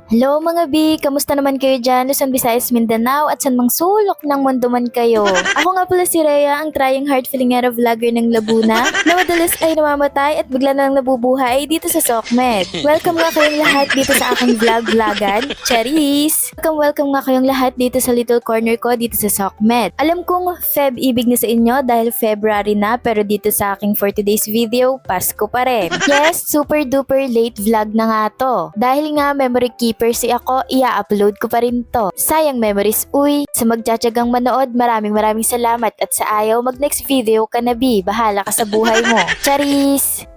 Hello mga B! Kamusta naman kayo dyan? Luzon, Visayas, Mindanao at san mang sulok ng mundo man kayo. Ako nga pala si Rhea, ang trying hard filingero vlogger ng Laguna na madalas ay namamatay at bigla na lang nabubuhay dito sa Sokmed. Welcome nga kayong lahat dito sa aking vlogan. Cherries! Welcome nga kayong lahat dito sa little corner ko dito sa Sokmed. Alam kong Feb ibig na sa inyo dahil February na, pero dito sa aking for today's video, Pasko pa rin. Yes, super duper late vlog na nga to. Dahil nga memory keeper si ako, ia-upload ko pa rin to. Sayang memories, uy. Sa magtsatsagang manood, maraming salamat at sa ayaw mag next video ka na B, bahala ka sa buhay mo. Charis!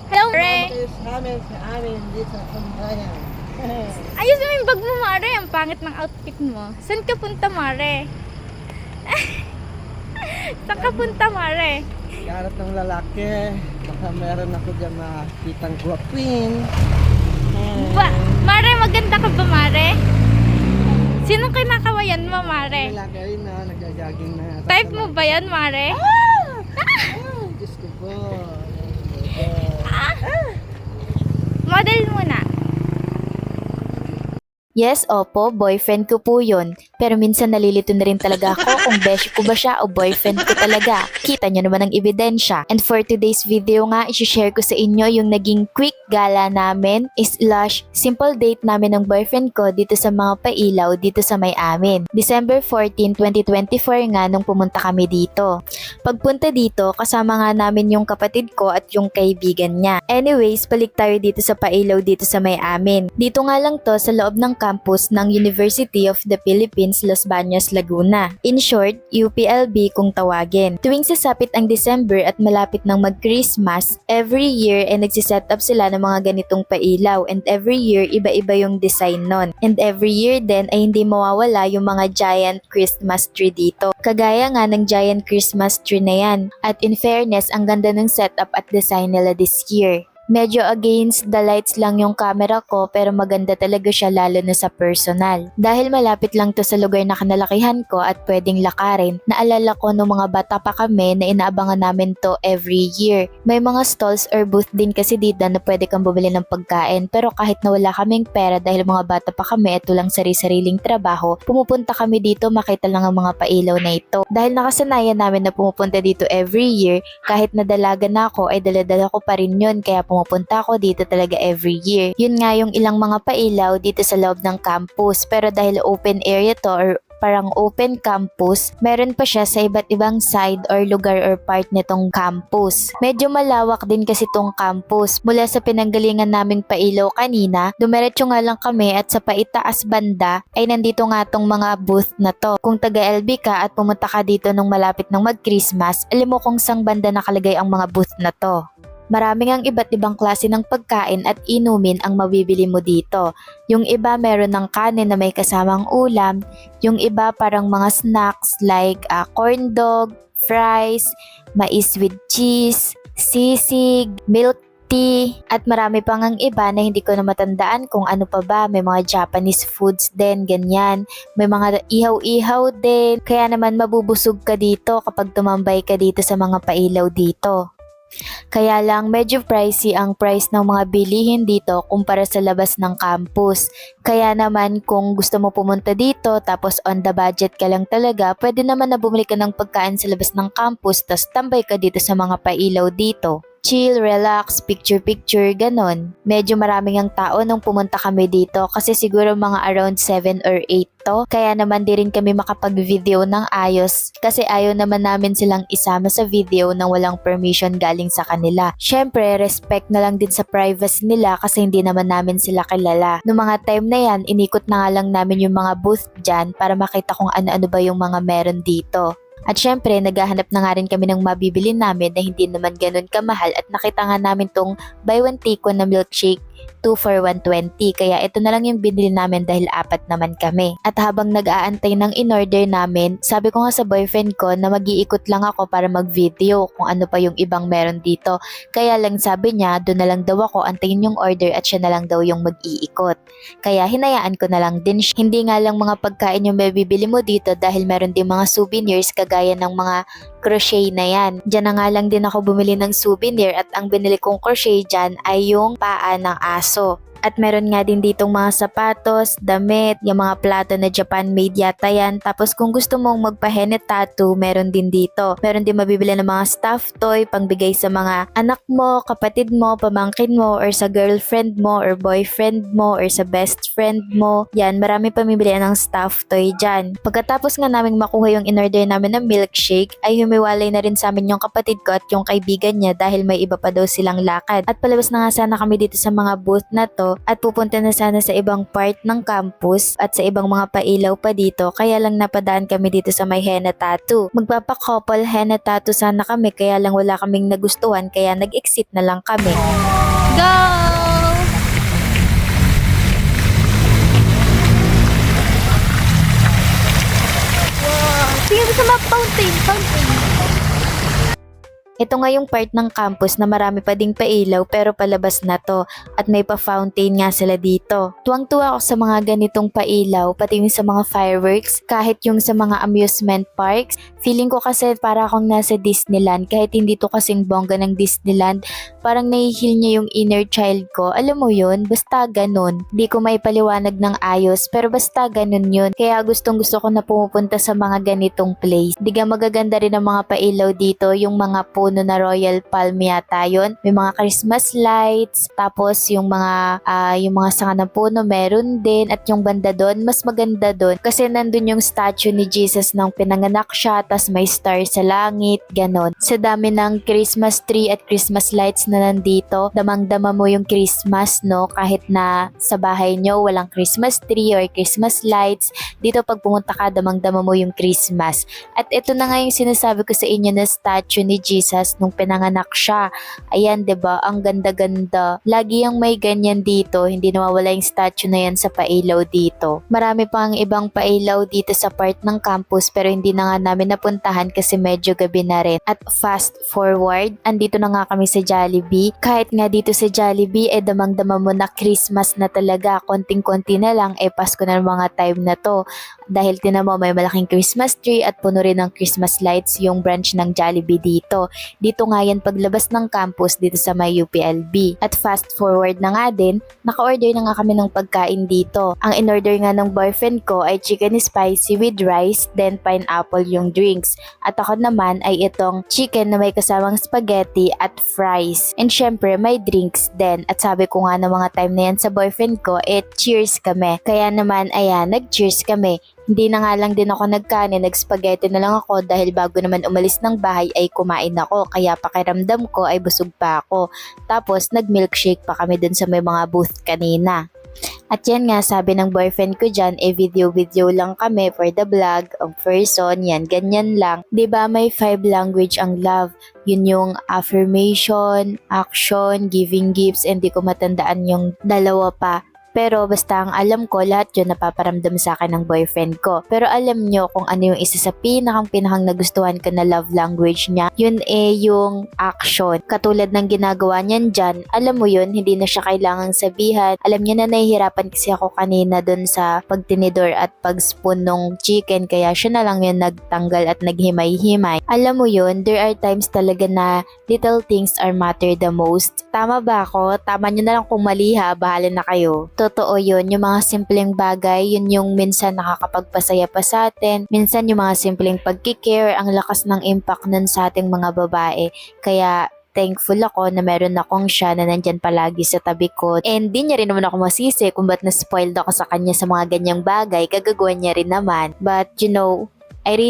Hello, Mare. Amin dito sa Sambayan. Ayos naman yung bag mo, Mare. Ang pangit ng outfit mo. Saan ka punta, Mare? Saan ka punta, Mare? Garap ng lalaki. Baka meron ako dyan makitang guwapin. Mare, maganda ka ba, Mare? Sinong kinakawayan mo, Mare? Lalaki rin na, nagja-jogging na. Type mo ba yan, Mare? Diyos ko po. Model mo na. Yes, opo, boyfriend ko po yun. Pero minsan nalilito na rin talaga ako kung beshi ko ba siya o boyfriend ko talaga. Kita nyo naman ang ebidensya. And for today's video nga, isi-share ko sa inyo yung naging quick gala namin / simple date namin ng boyfriend ko dito sa mga pailaw dito sa may amin. December 14, 2024 nga nung pumunta kami dito. Pagpunta dito, kasama nga namin yung kapatid ko at yung kaibigan niya. Anyways, balik tayo dito sa pailaw dito sa may amin. Dito nga lang to sa loob ng campus ng University of the Philippines, Los Baños, Laguna. In short, UPLB kung tawagin. Tuwing sasapit ang December at malapit ng mag-Christmas, every year ay nagsiset up sila ng mga ganitong pailaw, and every year iba-iba yung design nun. And every year din ay hindi mawawala yung mga giant Christmas tree dito. Kagaya nga ng giant Christmas tree na yan. At in fairness, ang ganda ng setup at design nila this year. Medyo against the lights lang yung camera ko, pero maganda talaga siya lalo na sa personal. Dahil malapit lang to sa lugar na kanalakihan ko at pwedeng lakarin, naalala ko nung mga bata pa kami na inaabangan namin to every year. May mga stalls or booth din kasi dito na pwede kang bumili ng pagkain, pero kahit na wala kaming pera dahil mga bata pa kami at walang sari-sariling trabaho, pumupunta kami dito makita lang ang mga pailaw na ito. Dahil nakasanayan namin na pumupunta dito every year, kahit nadalaga na ako ay daladala ko pa rin yun, kaya pumupunta ako dito talaga every year. Yun nga yung ilang mga pailaw dito sa loob ng campus, pero dahil open area to or parang open campus, meron pa siya sa iba't ibang side or lugar or part nitong campus. Medyo malawak din kasi tong campus. Mula sa pinanggalingan naming pailaw kanina, dumiretso nga lang kami at sa paitaas banda ay nandito nga tong mga booth na to. Kung taga-LB ka at pumunta ka dito nung malapit ng mag-Christmas, alam mo kung sang banda nakalagay ang mga booth na to. Maraming ang iba't ibang klase ng pagkain at inumin ang mabibili mo dito. Yung iba meron ng kanin na may kasamang ulam, yung iba parang mga snacks like corn dog, fries, mais with cheese, sisig, milk tea, at marami pang ang iba na hindi ko na matandaan kung ano pa ba. May mga Japanese foods din, ganyan. May mga ihaw-ihaw din. Kaya naman mabubusog ka dito kapag tumambay ka dito sa mga pailaw dito. Kaya lang medyo pricey ang price ng mga bilihin dito kumpara sa labas ng campus. Kaya naman kung gusto mo pumunta dito tapos on the budget ka lang talaga, pwede naman na bumili ka ng pagkain sa labas ng campus tas tambay ka dito sa mga pailaw dito. Chill, relax, picture-picture, ganon. Medyo maraming ang tao nung pumunta kami dito kasi siguro mga around 7 or 8 to. Kaya naman di rin kami makapag-video ng ayos kasi ayaw naman namin silang isama sa video nang walang permission galing sa kanila. Syempre, respect na lang din sa privacy nila kasi hindi naman namin sila kilala. Noong mga time na yan, inikot na nga lang namin yung mga booth dyan para makita kung ano-ano ba yung mga meron dito. At syempre, naghahanap na nga rin kami ng mabibili namin na hindi naman ganun kamahal at nakita nga namin tong buy one take one na milkshake 2 for 120. Kaya ito na lang yung binili namin dahil 4 naman kami. At habang nag-aantay ng in-order namin, sabi ko nga sa boyfriend ko na mag-iikot lang ako para mag-video kung ano pa yung ibang meron dito. Kaya lang sabi niya, doon na lang daw ako antayin yung order at siya na lang daw yung mag-iikot. Kaya hinayaan ko na lang din siya. Hindi nga lang mga pagkain yung mabibili mo dito dahil meron din mga souvenirs kagaya ng mga crochet na yan. Diyan na nga lang din ako bumili ng souvenir at ang binili kong crochet dyan ay yung paa ng aso. At meron nga din ditong mga sapatos, damit, yung mga plato na Japan made yata yan. Tapos kung gusto mong magpa-henna tattoo, meron din dito. Meron din mabibili ng mga stuffed toy, pangbigay sa mga anak mo, kapatid mo, pamangkin mo, or sa girlfriend mo, or boyfriend mo, or sa best friend mo. Yan, marami pamibili ng stuffed toy dyan. Pagkatapos nga namin makuha yung in-order namin na milkshake, ay humiwalay na rin sa amin yung kapatid ko at yung kaibigan niya dahil may iba pa daw silang lakad. At palabas na nga sana kami dito sa mga booth na to at pupunta na sana sa ibang part ng campus at sa ibang mga pailaw pa dito, kaya lang napadaan kami dito sa may henna tattoo. Magpapa-couple henna tattoo sana kami, kaya lang wala kaming nagustuhan, kaya nag-exit na lang kami. Go! Wow! Tingnan mo sa mga fountain. Ito nga yung part ng campus na marami pa ding pailaw pero palabas na to at may pa-fountain nga sila dito. Tuwang-tuwa ako sa mga ganitong pailaw, pati yung sa mga fireworks, kahit yung sa mga amusement parks. Feeling ko kasi para akong nasa Disneyland, kahit hindi to kasing bongga ng Disneyland, parang nahihil niya yung inner child ko. Alam mo yun, basta ganun. Di ko may paliwanag ng ayos pero basta ganun yun. Kaya gustong gusto ko na pumupunta sa mga ganitong place. Diga magaganda rin ang mga pailaw dito, yung mga puno na Royal Palm yata yun. May mga Christmas lights, tapos yung mga sanga ng puno meron din, at yung banda doon, mas maganda doon kasi nandun yung statue ni Jesus nang pinanganak siya, tas may star sa langit, ganon. Sa dami ng Christmas tree at Christmas lights na nandito, damang-dama mo yung Christmas, no? Kahit na sa bahay nyo walang Christmas tree or Christmas lights, dito pag pumunta ka, damang-dama mo yung Christmas. At ito na nga yung sinasabi ko sa inyo na statue ni Jesus nung pinanganak siya. Ayan, 'di ba? Ang ganda-ganda. Lagi yung may ganyan dito, hindi nawawala yung statue na yan sa pailaw dito. Marami pang ibang pailaw dito sa part ng campus pero hindi na nga namin napuntahan kasi medyo gabi na rin. At fast forward, andito na nga kami sa Jollibee. Kahit nga dito sa Jollibee, damang-dama mo na Christmas na talaga. Konting-konti na lang, Pasko na ng mga time na to. Dahil tinan mo, may malaking Christmas tree at puno rin ng Christmas lights yung branch ng Jollibee dito. Dito nga yan paglabas ng campus dito sa may UPLB. At fast forward na nga din, naka-order na nga kami ng pagkain dito. Ang in-order nga ng boyfriend ko ay chicken spicy with rice, then pineapple yung drinks. At ako naman ay itong chicken na may kasamang spaghetti at fries. And syempre may drinks din. At sabi ko nga ng mga time na yan sa boyfriend ko, cheers kami. Kaya naman ayan, nag-cheers kami. Hindi na nga lang din ako nagkanin, nag-spaghetti na lang ako dahil bago naman umalis ng bahay ay kumain ako, kaya pakiramdam ko ay busog pa ako. Tapos nag-milkshake pa kami dun sa may mga booth kanina. At yan nga, sabi ng boyfriend ko dyan, video lang kami for the vlog, ang person, yan, ganyan lang. 'Di ba may 5 language ang love? Yun yung affirmation, action, giving gifts, and di ko matandaan yung dalawa pa. Pero basta ang alam ko, lahat yun napaparamdam sa akin ng boyfriend ko. Pero alam nyo kung ano yung isa sa pinakang nagustuhan ko na love language niya, yun yung action. Katulad ng ginagawa niyan dyan, alam mo yun, hindi na siya kailangang sabihan. Alam niya na nahihirapan kasi ako kanina dun sa pagtinidor at pag-spoon ng chicken, kaya siya na lang yun nagtanggal at naghimay-himay. Alam mo yun, there are times talaga na little things are matter the most. Tama ba ako? Tama nyo na lang kung mali ha, bahala na kayo. Totoo yun, yung mga simpleng bagay, yun yung minsan nakakapagpasaya pa sa atin. Minsan yung mga simpleng pagkikare, ang lakas ng impact nun sa ating mga babae. Kaya thankful ako na meron akong siya na nandyan palagi sa tabi ko. And di niya rin naman ako masisi kung ba't na-spoiled ako sa kanya sa mga ganyang bagay, kagagawa niya rin naman. But you know, I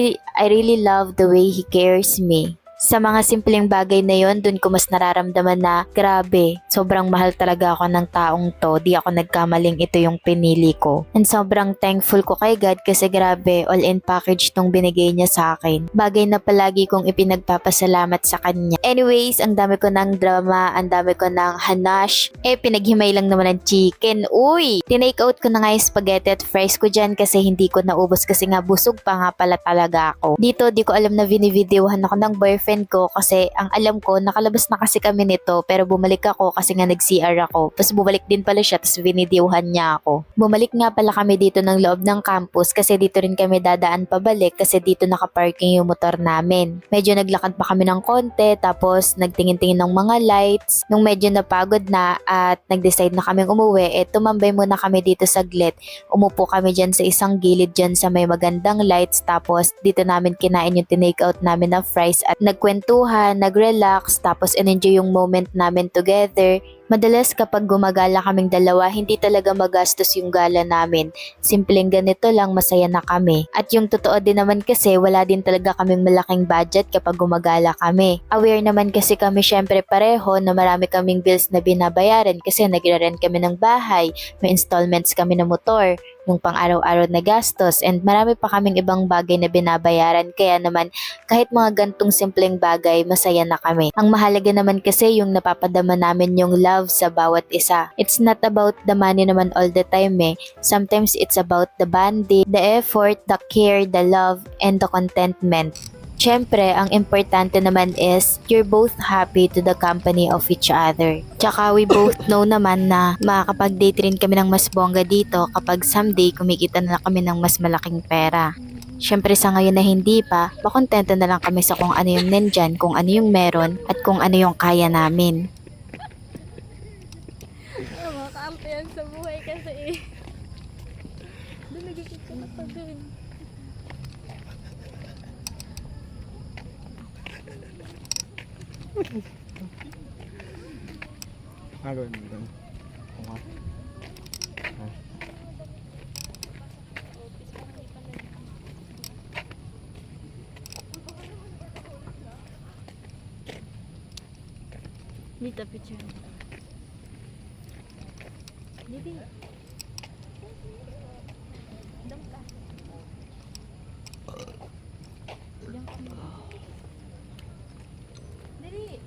really love the way he cares me. Sa mga simpleng bagay na yon, dun ko mas nararamdaman na grabe, sobrang mahal talaga ako ng taong to, di ako nagkamaling ito yung pinili ko. And sobrang thankful ko kay God kasi grabe, all in package tong binigay niya sa akin. Bagay na palagi kong ipinagpapasalamat sa kanya. Anyways, ang dami ko ng drama, ang dami ko ng hanash, pinaghimay lang naman ng chicken. Uy! Tinake out ko na nga yung spaghetti at fries ko dyan kasi hindi ko naubos kasi nga busog pa nga pala talaga ako. Dito, di ko alam na vinivideohan ako ng boyfriend boyfriend ko kasi ang alam ko nakalabas na kasi kami nito pero bumalik ako kasi nga nag-CR ako. Tapos bumalik din pala siya tapos vinidiuhan niya ako. Bumalik nga pala kami dito ng loob ng campus kasi dito rin kami dadaan pabalik kasi dito nakaparking yung motor namin. Medyo naglakad pa kami ng konti tapos nagtingin-tingin ng mga lights. Nung medyo napagod na at nag-decide na kaming umuwi, tumambay muna kami dito saglit. Umupo kami dyan sa isang gilid dyan sa may magandang lights tapos dito namin kinain yung tinake out namin na fries at nagkwentuhan, nag-relax tapos in-enjoy yung moment namin together. Madalas kapag gumagala kaming dalawa, hindi talaga magastos yung gala namin. Simpleng ganito lang, masaya na kami. At yung totoo din naman kasi, wala din talaga kaming malaking budget kapag gumagala kami. Aware naman kasi kami syempre pareho na marami kaming bills na binabayaran kasi nagre-rent kami ng bahay, may installments kami ng motor, yung pang-araw-araw na gastos, and marami pa kaming ibang bagay na binabayaran. Kaya naman, kahit mga gantong simpleng bagay, masaya na kami. Ang mahalaga naman kasi yung napapadama namin yung love sa bawat isa. It's not about the money naman all the time eh. Sometimes it's about the bonding, the effort, the care, the love, and the contentment. Siyempre, ang importante naman is you're both happy to the company of each other. Tsaka we both know naman na makakapag-date rin kami ng mas bongga dito kapag someday kumikita na lang kami ng mas malaking pera. Siyempre sa ngayon na hindi pa, makontento na lang kami sa kung ano yung nandyan, kung ano yung meron, at kung ano yung kaya namin. Makakampi yan sa buhay kasi eh. Doon nagkikita na pa doon. Ano yun? Dito, picture. Dito. Dam ka. Dam ka. Dali.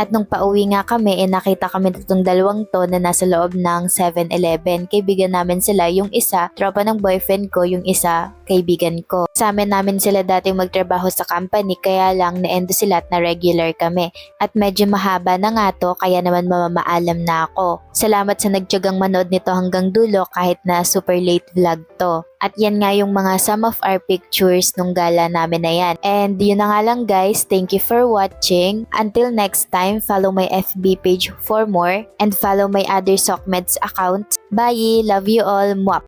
At nung pauwi nga kami, nakita kami itong dalawang to na nasa loob ng 7-Eleven. Kaibigan namin sila, yung isa, tropa ng boyfriend ko, yung isa, kaibigan ko. Sa amin namin sila dating magtrabaho sa company, kaya lang na-endo sila at na-regular kami. At medyo mahaba na nga to, kaya naman mamamaalam na ako. Salamat sa nagtiyagang manood nito hanggang dulo kahit na super late vlog to. At yan nga yung mga some of our pictures nung gala namin na yan. And yun na nga lang guys, thank you for watching. Until next time, follow my FB page for more and follow my other Sockmeds account. Bye! Love you all! Mwap!